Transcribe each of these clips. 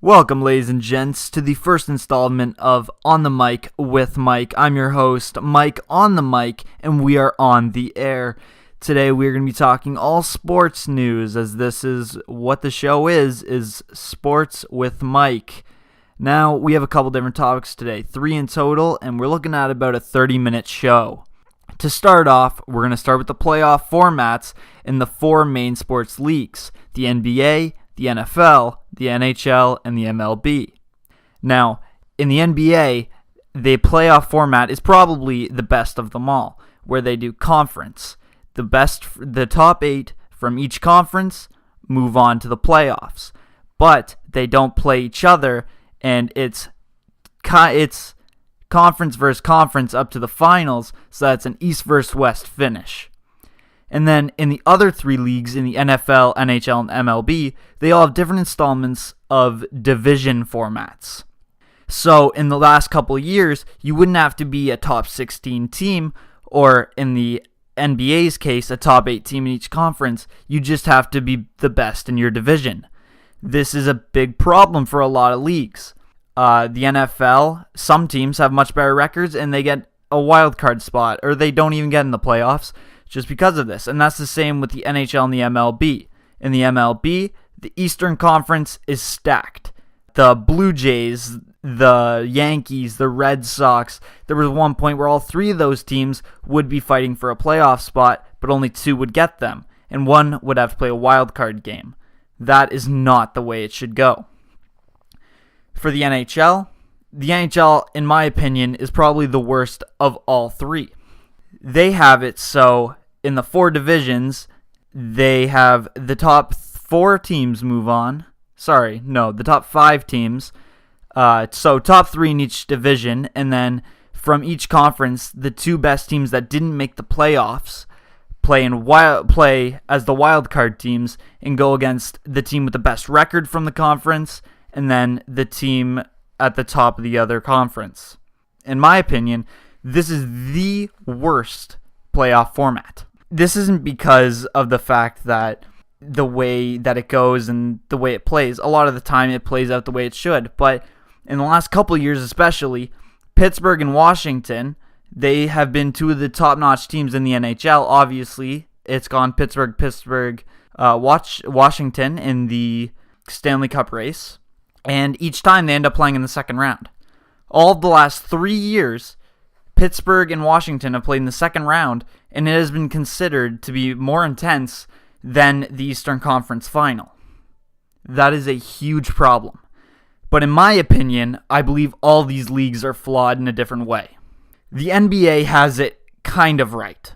Welcome, ladies and gents, to the first installment of On the Mic with Mike. I'm your host, Mike on the mic, and we are on the air. Today we're going to be talking all sports news, as this is what the show is Sports with Mike. Now, we have a couple different topics today, 3 in total, and we're looking at about a 30-minute show. To start off, we're going to start with the playoff formats in the 4 main sports leagues, the NBA, the NFL, the NHL, and the MLB. Now, in the NBA, the playoff format is probably the best of them all, where they do conference. The top 8 from each conference move on to the playoffs, but they don't play each other, and it's conference versus conference up to the finals, so that's an East versus West finish. And then in the other 3 leagues, in the NFL, NHL, and MLB, they all have different installments of division formats. So in the last couple of years, you wouldn't have to be a top 16 team, or in the NBA's case, a top 8 team in each conference. You just have to be the best in your division. This is a big problem for a lot of leagues. The NFL, some teams have much better records, and they get a wild card spot, or they don't even get in the playoffs, just because of this. And that's the same with the NHL and the MLB. In the MLB, the Eastern Conference is stacked. The Blue Jays, the Yankees, the Red Sox, there was one point where all 3 of those teams would be fighting for a playoff spot, but only 2 would get them, and 1 would have to play a wild card game. That is not the way it should go. For the NHL, in my opinion, is probably the worst of all 3. They have it so in the 4 divisions, they have the top 4 teams move on. The top 5 teams. So top 3 in each division, and then from each conference, the 2 best teams that didn't make the playoffs play as the wild card teams and go against the team with the best record from the conference, and then the team at the top of the other conference. In my opinion, this is the worst playoff format. This isn't because of the fact that the way that it goes and the way it plays. A lot of the time it plays out the way it should. But in the last couple of years especially, Pittsburgh and Washington, they have been 2 of the top-notch teams in the NHL. Obviously, it's gone Pittsburgh, Washington in the Stanley Cup race. And each time they end up playing in the second round. All of the last 3 years, Pittsburgh and Washington have played in the second round, and it has been considered to be more intense than the Eastern Conference Final. That is a huge problem. But in my opinion, I believe all these leagues are flawed in a different way. The NBA has it kind of right.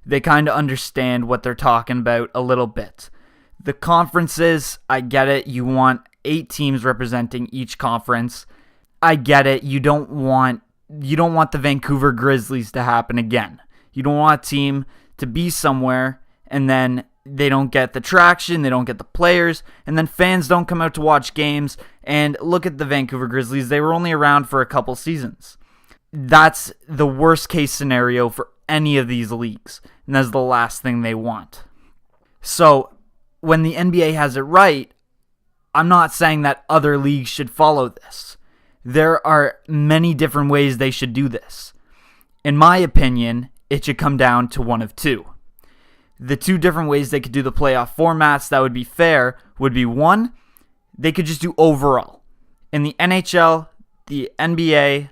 They kind of understand what they're talking about a little bit. The conferences, I get it. You want 8 teams representing each conference. I get it. You don't want the Vancouver Grizzlies to happen again. You don't want a team to be somewhere and then they don't get the traction, they don't get the players, and then fans don't come out to watch games. And look at the Vancouver Grizzlies. They were only around for a couple seasons. That's the worst case scenario for any of these leagues, and that's the last thing they want. So when the NBA has it right, I'm not saying that other leagues should follow this. There are many different ways they should do this. In my opinion, it should come down to one of 2. The 2 different ways they could do the playoff formats that would be fair would be, 1, they could just do overall. In the NHL, the NBA,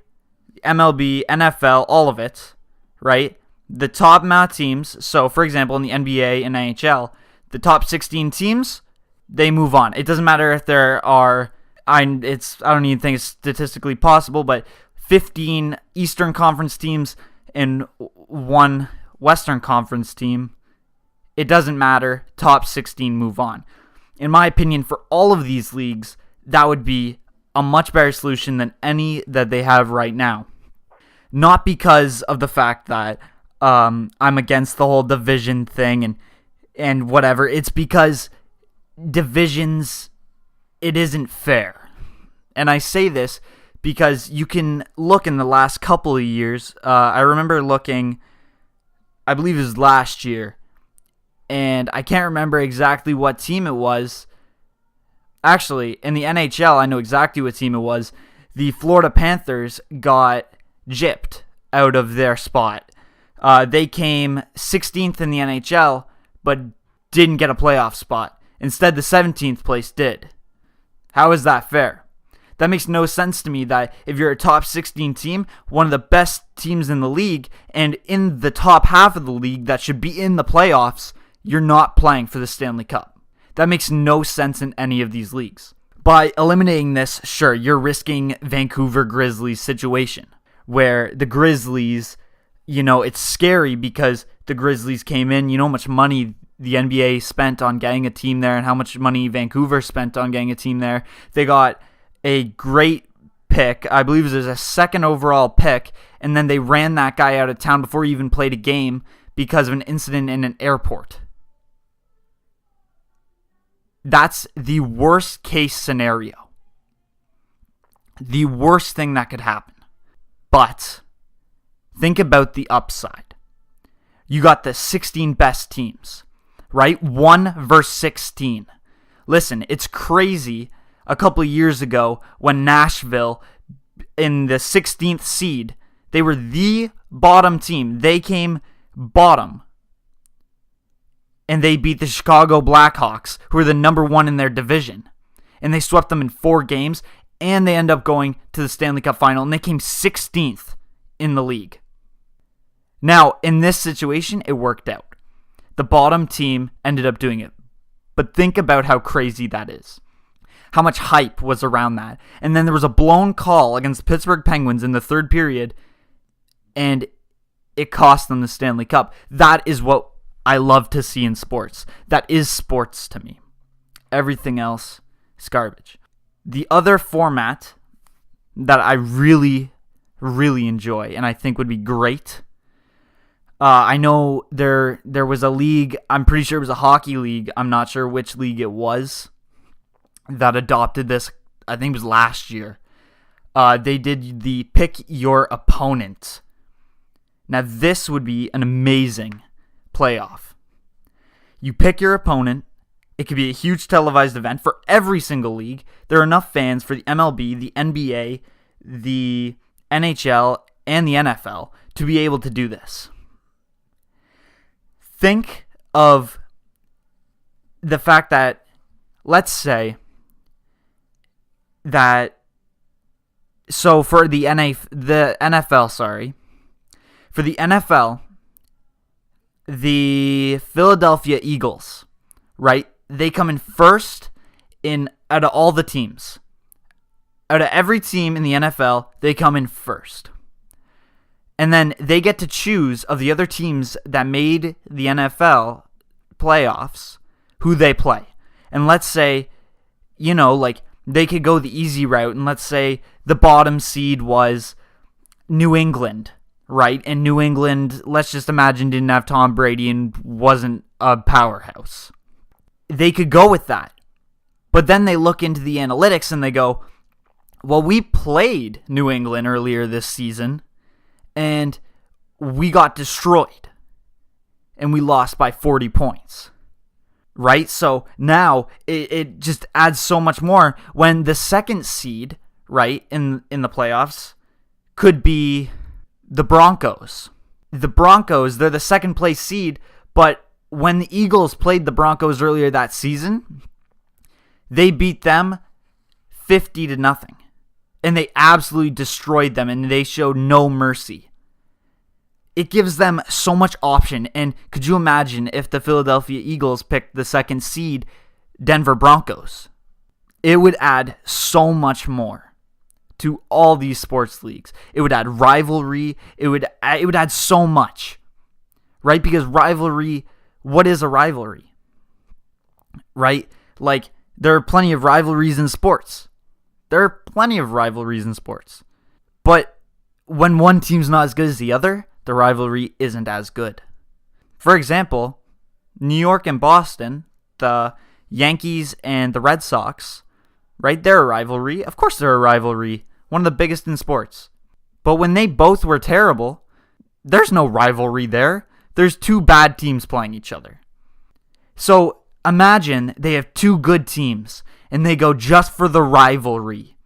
the MLB, NFL, all of it, right? The top amount of teams, so for example, in the NBA and NHL, the top 16 teams, they move on. It doesn't matter if there are, I don't even think it's statistically possible, but 15 Eastern Conference teams and 1 Western Conference team. It doesn't matter. Top 16 move on. In my opinion, for all of these leagues, that would be a much better solution than any that they have right now. Not because of the fact that I'm against the whole division thing and whatever. It's because divisions, it isn't fair. And I say this because you can look in the last couple of years. I remember looking, I believe it was last year, and I can't remember exactly what team it was. Actually, in the NHL, I know exactly what team it was. The Florida Panthers got gypped out of their spot. They came 16th in the NHL, but didn't get a playoff spot. Instead, the 17th place did. How is that fair? That makes no sense to me that if you're a top 16 team, one of the best teams in the league, and in the top half of the league that should be in the playoffs, you're not playing for the Stanley Cup. That makes no sense in any of these leagues. By eliminating this, sure, you're risking Vancouver Grizzlies situation, where the Grizzlies, it's scary because the Grizzlies came in, how much money the NBA spent on getting a team there and how much money Vancouver spent on getting a team there. They got a great pick. I believe it was a second overall pick, and then they ran that guy out of town before he even played a game because of an incident in an airport. That's the worst case scenario. The worst thing that could happen. But think about the upside. You got the 16 best teams, right? 1 versus 16. Listen, it's crazy. A couple of years ago, when Nashville, in the 16th seed, they were the bottom team. They came bottom. And they beat the Chicago Blackhawks, who are the number 1 in their division. And they swept them in 4 games, and they end up going to the Stanley Cup final, and they came 16th in the league. Now, in this situation, it worked out. The bottom team ended up doing it. But think about how crazy that is. How much hype was around that. And then there was a blown call against the Pittsburgh Penguins in the third period, and it cost them the Stanley Cup. That is what I love to see in sports. That is sports to me. Everything else is garbage. The other format that I really, really enjoy and I think would be great, I know there was a league, I'm pretty sure it was a hockey league, I'm not sure which league it was, that adopted this. I think it was last year. They did the pick your opponent. Now this would be an amazing playoff. You pick your opponent. It could be a huge televised event for every single league. There are enough fans for the MLB, the NBA, the NHL, and the NFL to be able to do this. Think of the fact that, let's say, that, so for the NFL, for the NFL, the Philadelphia Eagles, right? They come in first out of all the teams. Out of every team in the NFL, they come in first. And then they get to choose of the other teams that made the NFL playoffs who they play. And let's say, they could go the easy route, and let's say the bottom seed was New England, right? And New England, let's just imagine, didn't have Tom Brady and wasn't a powerhouse. They could go with that. But then they look into the analytics and they go, well, we played New England earlier this season, and we got destroyed. And we lost by 40 points. Right? So now it just adds so much more when the second seed, right, in the playoffs could be the Broncos. The Broncos, they're the second place seed, but when the Eagles played the Broncos earlier that season, they beat them 50-0. And they absolutely destroyed them, and they showed no mercy. It gives them so much option. And could you imagine if the Philadelphia Eagles picked the second seed Denver Broncos? It would add so much more to all these sports leagues. It would add rivalry. It would add so much. Right? Because rivalry, what is a rivalry? Right? Like, there are plenty of rivalries in sports. But when one team's not as good as the other, the rivalry isn't as good. For example, New York and Boston, the Yankees and the Red Sox, right? They're a rivalry. Of course they're a rivalry. One of the biggest in sports. But when they both were terrible, there's no rivalry there. There's two bad teams playing each other. So imagine they have two good teams, and they go, just for the rivalry,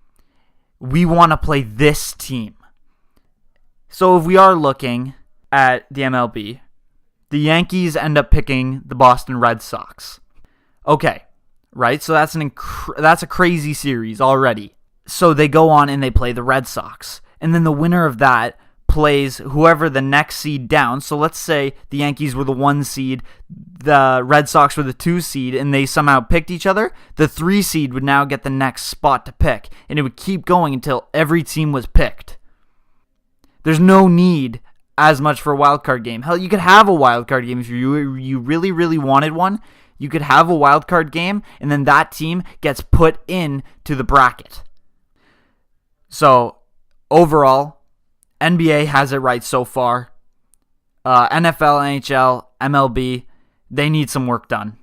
we want to play this team. So if we are looking at the MLB, the Yankees end up picking the Boston Red Sox. Okay, right? So that's a crazy series already. So they go on and they play the Red Sox. And then the winner of that plays whoever the next seed down. So let's say the Yankees were the 1 seed, the Red Sox were the 2 seed, and they somehow picked each other. The 3 seed would now get the next spot to pick, and it would keep going until every team was picked. There's no need as much for a wild card game. Hell, you could have a wild card game if you really, really wanted one. You could have a wild card game, and then that team gets put into the bracket. So overall, NBA has it right so far. NFL, NHL, MLB, they need some work done.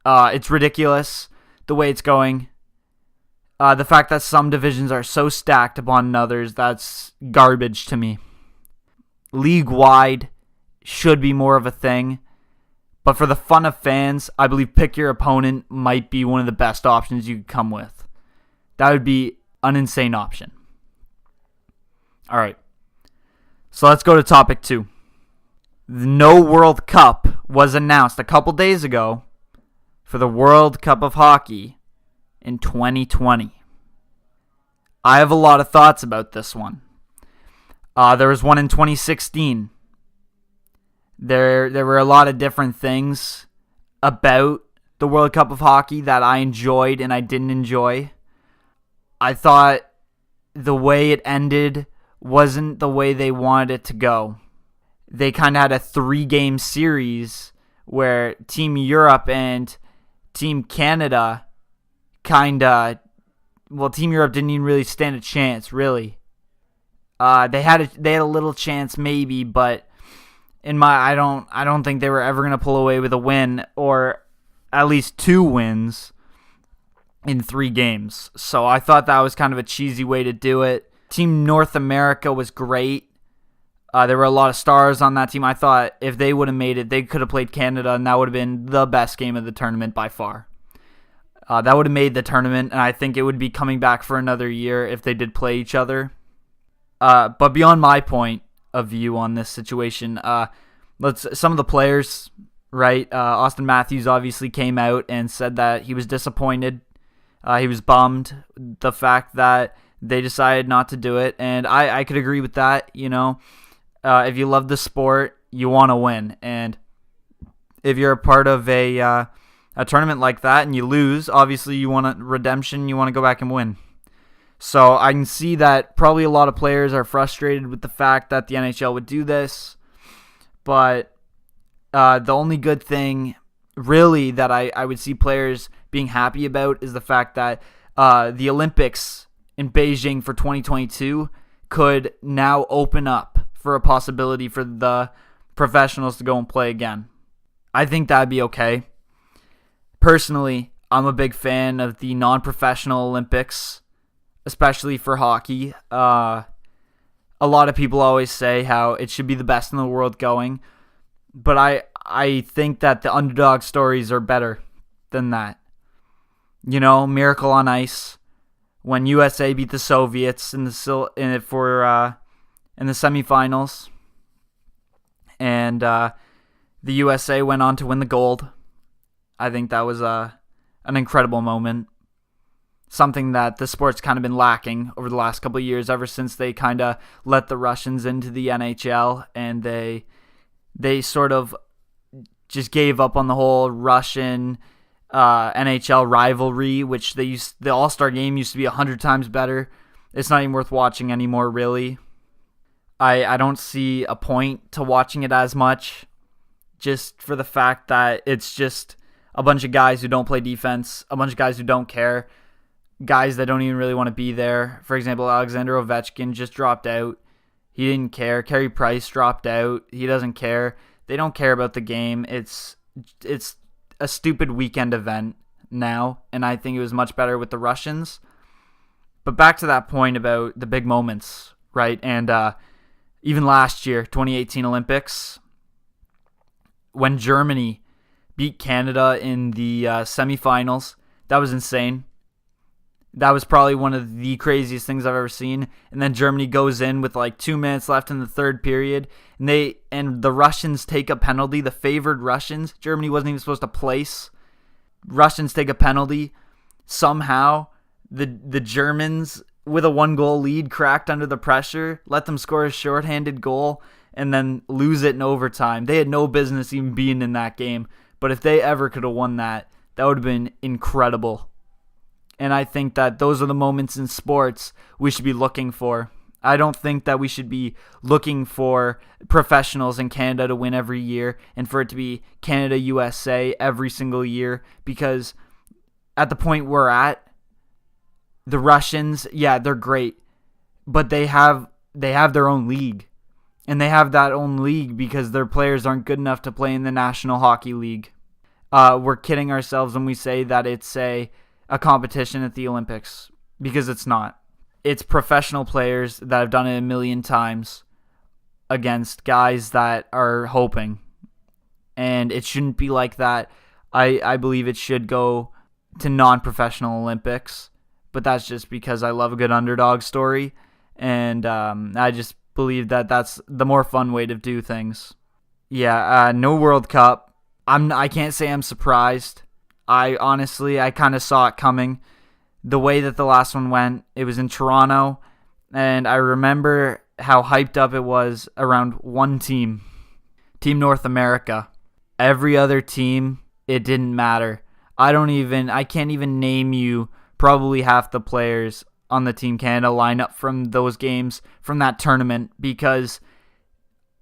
It's ridiculous the way it's going. The fact that some divisions are so stacked upon others, that's garbage to me. League-wide should be more of a thing. But for the fun of fans, I believe pick your opponent might be one of the best options you could come with. That would be an insane option. All right. So let's go to topic 2. No World Cup was announced a couple days ago for the World Cup of Hockey in 2020. I have a lot of thoughts about this one. There was one in 2016. There were a lot of different things about the World Cup of Hockey that I enjoyed and I didn't enjoy. I thought the way it ended wasn't the way they wanted it to go. They kind of had a 3-game series where Team Europe and Team Canada Team Europe didn't even really stand a chance, really. They had a little chance maybe, but I don't think they were ever going to pull away with a win, or at least 2 wins in 3 games. So I thought that was kind of a cheesy way to do it. Team North America was great. There were a lot of stars on that team. I thought if they would have made it, they could have played Canada, and that would have been the best game of the tournament by far. That would have made the tournament, and I think it would be coming back for another year if they did play each other. But beyond my point of view on this situation, some of the players, right? Austin Matthews obviously came out and said that he was disappointed. He was bummed the fact that they decided not to do it, and I could agree with that. You know, if you love the sport, you want to win, and if you're a part of a tournament like that and you lose, obviously you want redemption. You want to go back and win. So I can see that probably a lot of players are frustrated with the fact that the NHL would do this, but the only good thing really that I would see players being happy about is the fact that the Olympics in Beijing for 2022 could now open up for a possibility for the professionals to go and play again. I think that'd be okay. Personally, I'm a big fan of the non-professional Olympics, especially for hockey. A lot of people always say how it should be the best in the world going, but I think that the underdog stories are better than that. You know, Miracle on Ice, when USA beat the Soviets in the semifinals, and the USA went on to win the gold. I think that was an incredible moment. Something that the sport's kind of been lacking over the last couple of years, ever since they kind of let the Russians into the NHL, and they sort of just gave up on the whole Russian NHL rivalry, which the All-Star game used to be 100 times better. It's not even worth watching anymore, really. I don't see a point to watching it as much, just for the fact that it's just a bunch of guys who don't play defense, a bunch of guys who don't care, guys that don't even really want to be there. For example, Alexander Ovechkin just dropped out. He didn't care. Carey Price dropped out. He doesn't care. They don't care about the game. It's a stupid weekend event now, and I think it was much better with the Russians. But back to that point about the big moments, right? And even last year, 2018 Olympics, when Germany beat Canada in the semifinals, that was insane. That was probably one of the craziest things I've ever seen. And then Germany goes in with like 2 minutes left in the third period, and the Russians take a penalty. The favored Russians, Germany wasn't even supposed to place. Russians take a penalty. Somehow, the Germans, with a 1-goal lead, cracked under the pressure, let them score a shorthanded goal, and then lose it in overtime. They had no business even being in that game. But if they ever could have won that would have been incredible. And I think that those are the moments in sports we should be looking for. I don't think that we should be looking for professionals in Canada to win every year and for it to be Canada-USA every single year, because at the point we're at, the Russians, yeah, they're great, but they have their own league. And they have that own league because their players aren't good enough to play in the National Hockey League. We're kidding ourselves when we say that it's a competition at the Olympics, because it's not. It's professional players that have done it a million times against guys that are hoping. And it shouldn't be like that. I believe it should go to non-professional Olympics, but that's just because I love a good underdog story, and I just believe that that's the more fun way to do things. Yeah, no World Cup. I can't say I'm surprised. I kind of saw it coming. The way that the last one went, it was in Toronto, and I remember how hyped up it was around one team, Team North America. Every other team, it didn't matter. I can't even name you probably half the players on the Team Canada lineup from those games, from that tournament, because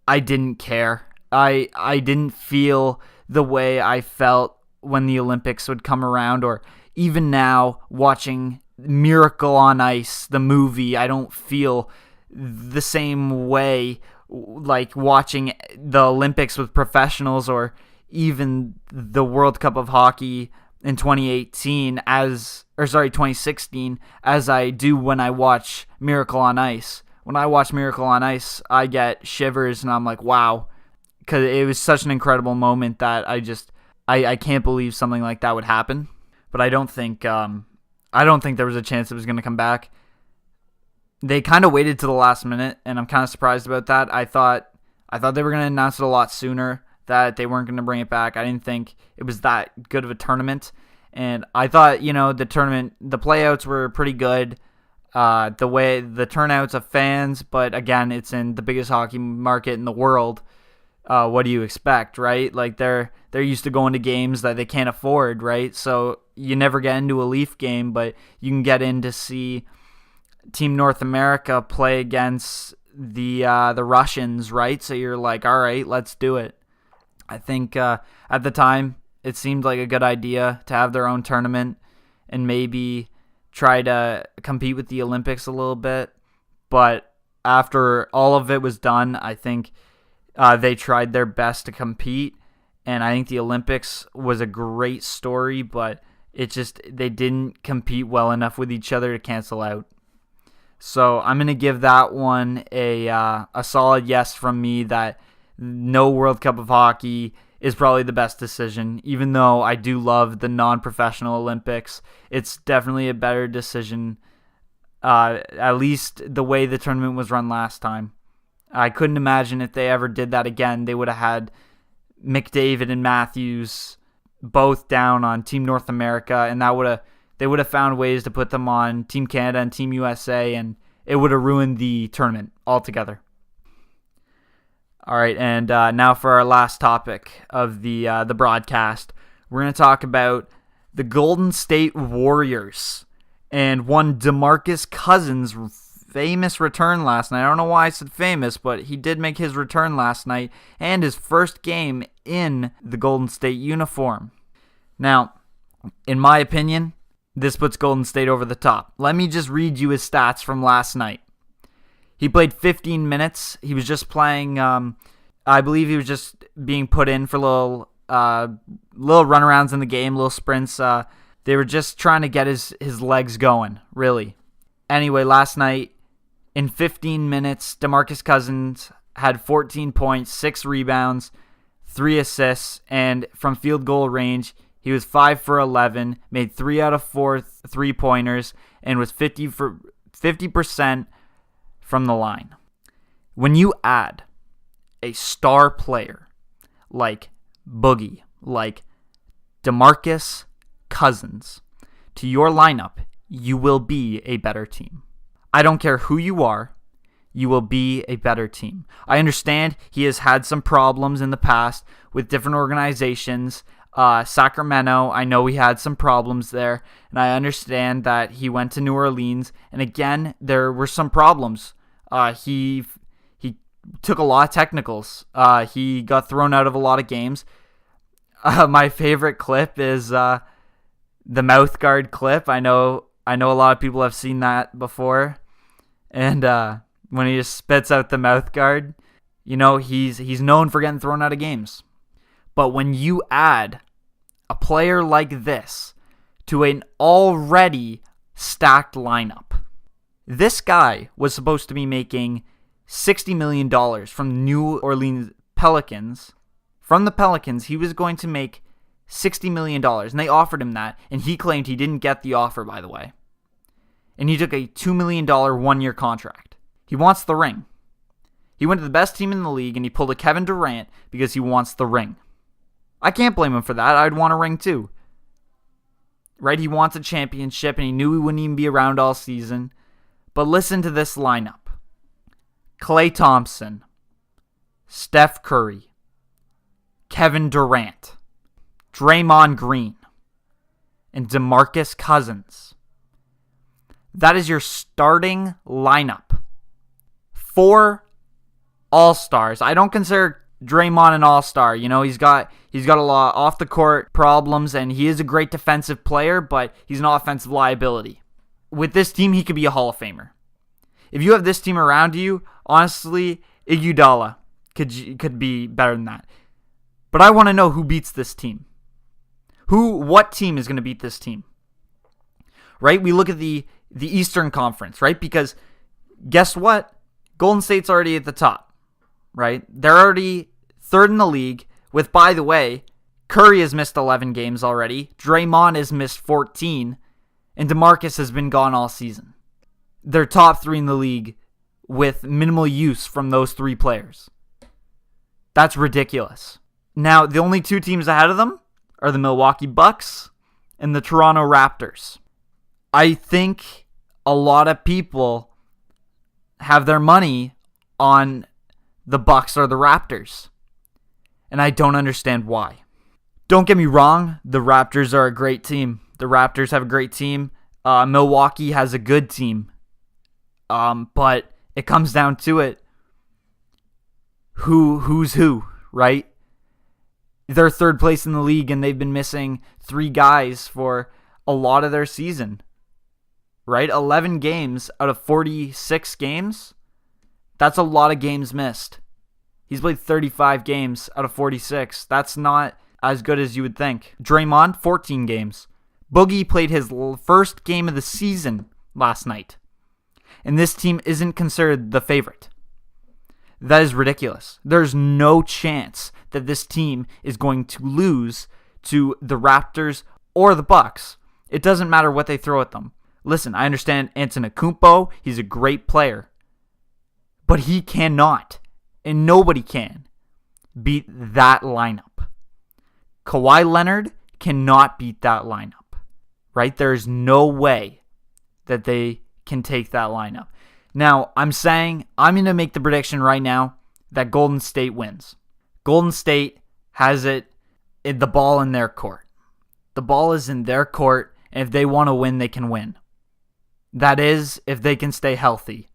I didn't care. I didn't feel the way I felt when the Olympics would come around, or even now watching Miracle on Ice, the movie. I don't feel the same way like watching the Olympics with professionals, or even the World Cup of Hockey in 2016 as I do when I watch Miracle on Ice. When I watch Miracle on Ice, I get shivers and I'm like, wow, because it was such an incredible moment that I can't believe something like that would happen. But I don't think there was a chance it was going to come back. They kind of waited to the last minute, and I'm kind of surprised about that. I thought they were going to announce it a lot sooner, that they weren't going to bring it back. I didn't think it was that good of a tournament. And I thought, the tournament, the playouts were pretty good. The turnouts of fans, but again, it's in the biggest hockey market in the world. What do you expect, right? Like they're used to going to games that they can't afford, right? So you never get into a Leaf game, but you can get in to see Team North America play against the Russians, right? So you're like, all right, let's do it. I think at the time it seemed like a good idea to have their own tournament and maybe try to compete with the Olympics a little bit. But after all of it was done, I think they tried their best to compete, and I think the Olympics was a great story, but they didn't compete well enough with each other to cancel out. So I'm going to give that one a solid yes from me, that no World Cup of Hockey is probably the best decision. Even though I do love the non-professional Olympics, it's definitely a better decision, at least the way the tournament was run last time. I couldn't imagine if they ever did that again, they would have had McDavid and Matthews both down on Team North America, and they would have found ways to put them on Team Canada and Team USA, and it would have ruined the tournament altogether. All right, and now for our last topic of the broadcast, we're going to talk about the Golden State Warriors and one DeMarcus Cousins' famous return last night. I don't know why I said famous, but he did make his return last night and his first game in the Golden State uniform. Now, in my opinion, this puts Golden State over the top. Let me just read you his stats from last night. He played 15 minutes. He was just playing, I believe he was just being put in for little runarounds in the game, little sprints. They were just trying to get his legs going, really. Anyway, last night, in 15 minutes, DeMarcus Cousins had 14 points, 6 rebounds, 3 assists, and from field goal range, he He was 5 for 11, made 3 out of 4 3-pointers, and was 50% from the line. When you add a star player like Boogie, like DeMarcus Cousins to your lineup, you will be a better team. I don't care who you are, you will be a better team. I understand he has had some problems in the past with different organizations. Sacramento, I know he had some problems there, and I understand that he went to New Orleans, and again, there were some problems. He took a lot of technicals. He got thrown out of a lot of games. My favorite clip is the mouth guard clip. I know a lot of people have seen that before, and when he just spits out the mouth guard, he's known for getting thrown out of games. But when you add a player like this to an already stacked lineup, this guy was supposed to be making $60 million from the New Orleans Pelicans. From the Pelicans, he was going to make $60 million, and they offered him that, and he claimed he didn't get the offer, by the way. And he took a $2 million one-year contract. He wants the ring. He went to the best team in the league, and he pulled a Kevin Durant because he wants the ring. I can't blame him for that. I'd want a ring too. Right? He wants a championship, and he knew he wouldn't even be around all season. But listen to this lineup. Klay Thompson, Steph Curry, Kevin Durant, Draymond Green, and DeMarcus Cousins. That is your starting lineup. 4 all-stars. I don't consider Draymond an all-star. He's got a lot off the court problems, and he is a great defensive player, but he's an offensive liability. With this team, he could be a Hall of Famer. If you have this team around you, honestly, Iguodala could be better than that. But I want to know who beats this team. What team is going to beat this team? Right? We look at the Eastern Conference, right? Because guess what? Golden State's already at the top, right? They're already third in the league with, by the way, Curry has missed 11 games already. Draymond has missed 14. And DeMarcus has been gone all season. They're top 3 in the league with minimal use from those 3 players. That's ridiculous. Now, the only 2 teams ahead of them are the Milwaukee Bucks and the Toronto Raptors. I think a lot of people have their money on the Bucks or the Raptors, and I don't understand why. Don't get me wrong, the Raptors are a great team. The Raptors have a great team. Milwaukee has a good team. But it comes down to it. Who's who, right? They're third place in the league, and they've been missing 3 guys for a lot of their season. Right? 11 games out of 46 games. That's a lot of games missed. He's played 35 games out of 46. That's not as good as you would think. Draymond, 14 games. Boogie played his first game of the season last night. And this team isn't considered the favorite. That is ridiculous. There's no chance that this team is going to lose to the Raptors or the Bucks. It doesn't matter what they throw at them. Listen, I understand Antetokounmpo, he's a great player. But he cannot, and nobody can, beat that lineup. Kawhi Leonard cannot beat that lineup. Right? There's no way that they can take that lineup. Now, I'm going to make the prediction right now that Golden State wins. Golden State has the ball in their court. The ball is in their court, and if they want to win, they can win. That is, if they can stay healthy.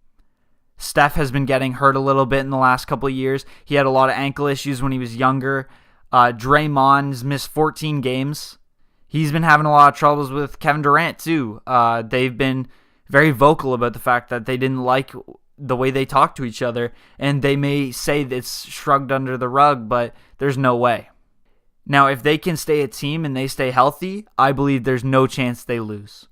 Steph has been getting hurt a little bit in the last couple of years. He had a lot of ankle issues when he was younger. Draymond's missed 14 games. He's been having a lot of troubles with Kevin Durant, too. They've been very vocal about the fact that they didn't like the way they talk to each other, and they may say that it's shrugged under the rug, but there's no way. Now, if they can stay a team and they stay healthy, I believe there's no chance they lose.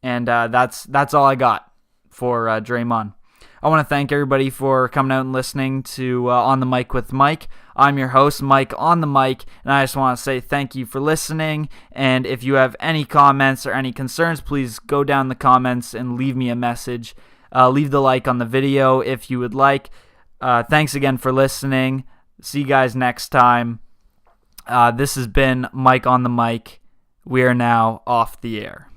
And that's all I got for Draymond. I want to thank everybody for coming out and listening to On the Mic with Mike. I'm your host, Mike on the mic, and I just want to say thank you for listening. And if you have any comments or any concerns, please go down the comments and leave me a message. Leave the like on the video if you would like. Thanks again for listening. See you guys next time. This has been Mike on the mic. We are now off the air.